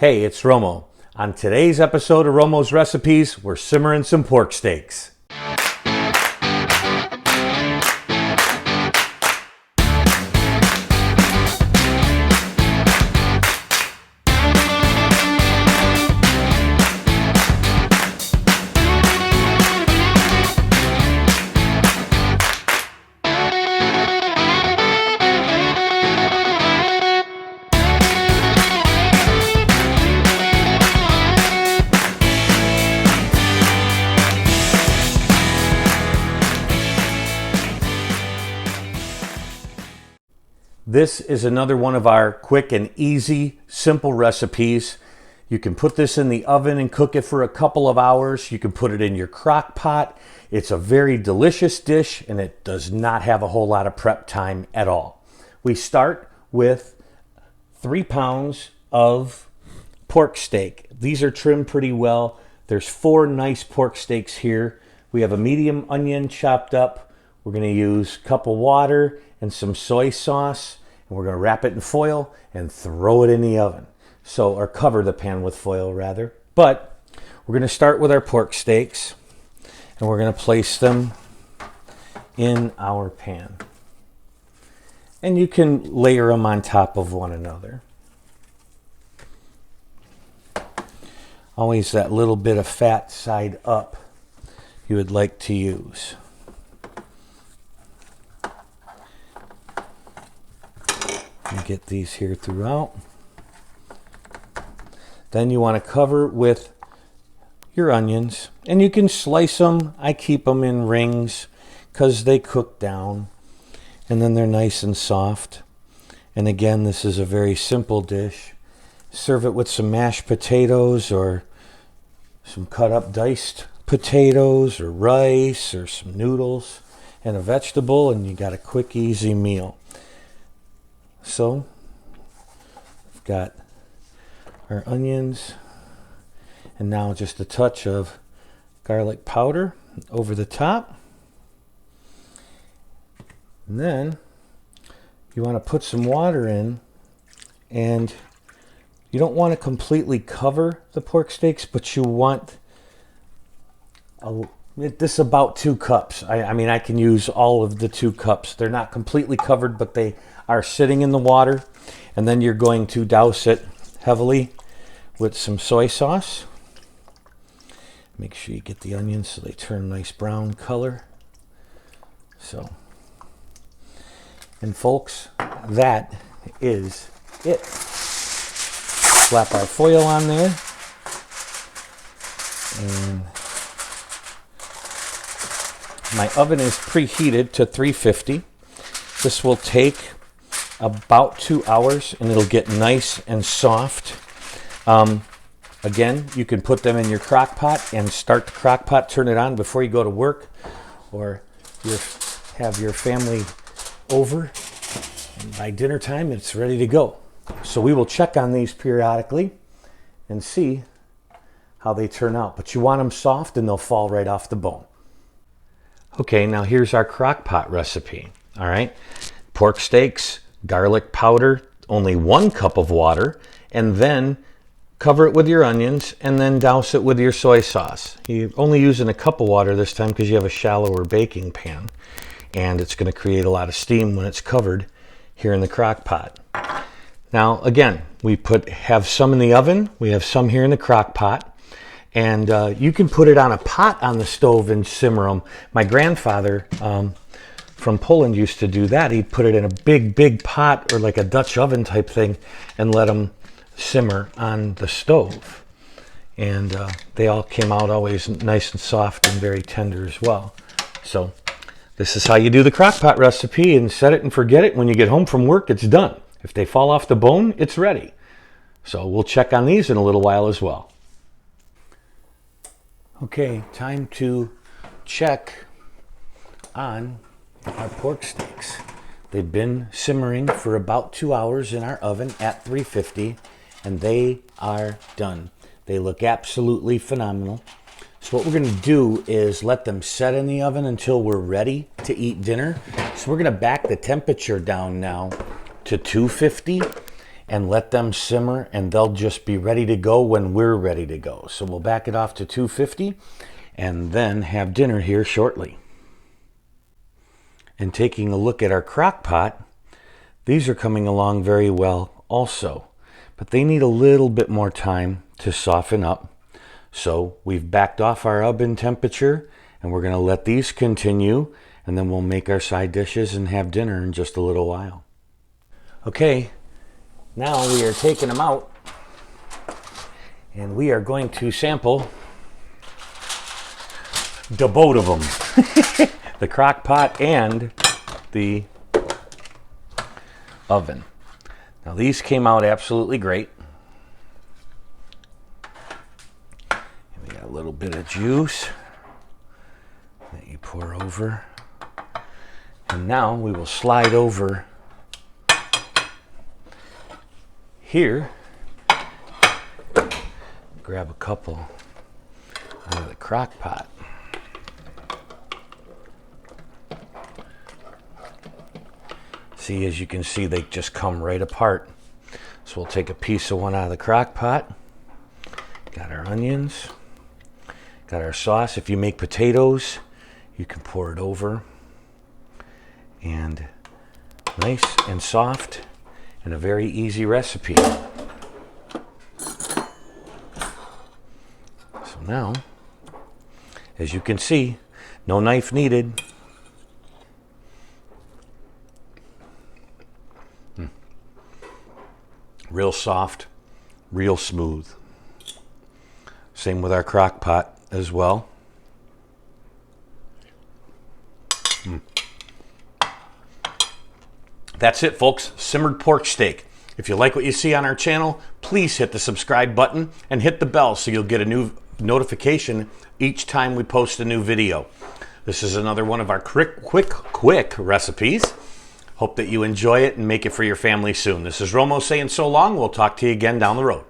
Hey, it's Romo. On today's episode of Romo's Recipes, we're simmering some pork steaks. This is another one of our quick and easy, simple recipes. You can put this in the oven and cook it for a couple of hours. You can put it in your crock pot. It's a very delicious dish and it does not have a whole lot of prep time at all. We start with 3 pounds of pork steak. These are trimmed pretty well. There's 4 nice pork steaks here. We have a medium onion chopped up. We're going to use a cup of water and some soy sauce. And we're going to wrap it in foil and throw it in the oven. Or cover the pan with foil rather. But we're going to start with our pork steaks. And we're going to place them in our pan. And you can layer them on top of one another. Always that little bit of fat side up you would like to use. And get these here throughout. Then you want to cover with your onions. And you can slice them. I keep them in rings because they cook down. And then they're nice and soft. And again, this is a very simple dish. Serve it with some mashed potatoes or some cut up diced potatoes or rice or some noodles and a vegetable, and you got a quick, easy meal. So, we've got our onions, and now just a touch of garlic powder over the top. And then, you want to put some water in, and you don't want to completely cover the pork steaks, but you want this about 2 cups. I mean, I can use all of the 2 cups. They're not completely covered, but they are sitting in the water. And then you're going to douse it heavily with some soy sauce. Make sure you get the onions so they turn nice brown color. And folks, that is it. Slap our foil on there. And my oven is preheated to 350. This will take about 2 hours and it'll get nice and soft. Again, you can put them in your crock pot and start the crock pot, turn it on before you go to work, or you have your family over, and by dinner time it's ready to go. So we will check on these periodically and see how they turn out. But you want them soft and they'll fall right off the bone. Okay, now here's our crock pot recipe. All right, pork steaks, garlic powder, only 1 cup of water, and then cover it with your onions and then douse it with your soy sauce. You're only using a cup of water this time because you have a shallower baking pan, and it's going to create a lot of steam when it's covered here in the crock pot. Now, again, we have some in the oven, we have some here in the crock pot. And you can put it on a pot on the stove and simmer them. My grandfather from Poland used to do that. He'd put it in a big pot or like a Dutch oven type thing and let them simmer on the stove. And they all came out always nice and soft and very tender as well. So this is how you do the crock pot recipe, and set it and forget it. When you get home from work, it's done. If they fall off the bone, it's ready. So we'll check on these in a little while as well. Okay, time to check on our pork steaks. They've been simmering for about 2 hours in our oven at 350, and they are done. They look absolutely phenomenal. So what we're going to do is let them set in the oven until we're ready to eat dinner. So we're going to back the temperature down now to 250, and let them simmer, and they'll just be ready to go when we're ready to go. So we'll back it off to 250 and then have dinner here shortly. And taking a look at our crock pot, these are coming along very well also, but they need a little bit more time to soften up. So we've backed off our oven temperature, and we're going to let these continue, and then we'll make our side dishes and have dinner in just a little while. Okay, now we are taking them out, and we are going to sample the both of them. The crock pot and the oven. Now these came out absolutely great. We got a little bit of juice that you pour over. And now we will slide over here. Grab a couple out of the crock pot. See, as you can see, they just come right apart. So we'll take a piece of one out of the crock pot. Got our onions. Got our sauce. If you make potatoes, you can pour it over. And nice and soft, and a very easy recipe. So now, as you can see, no knife needed. Real soft, real smooth. Same with our crock pot as well. That's it, folks. Simmered pork steak. If you like what you see on our channel, please hit the subscribe button and hit the bell so you'll get a new notification each time we post a new video. This is another one of our quick recipes. Hope that you enjoy it and make it for your family soon. This is Romo saying so long. We'll talk to you again down the road.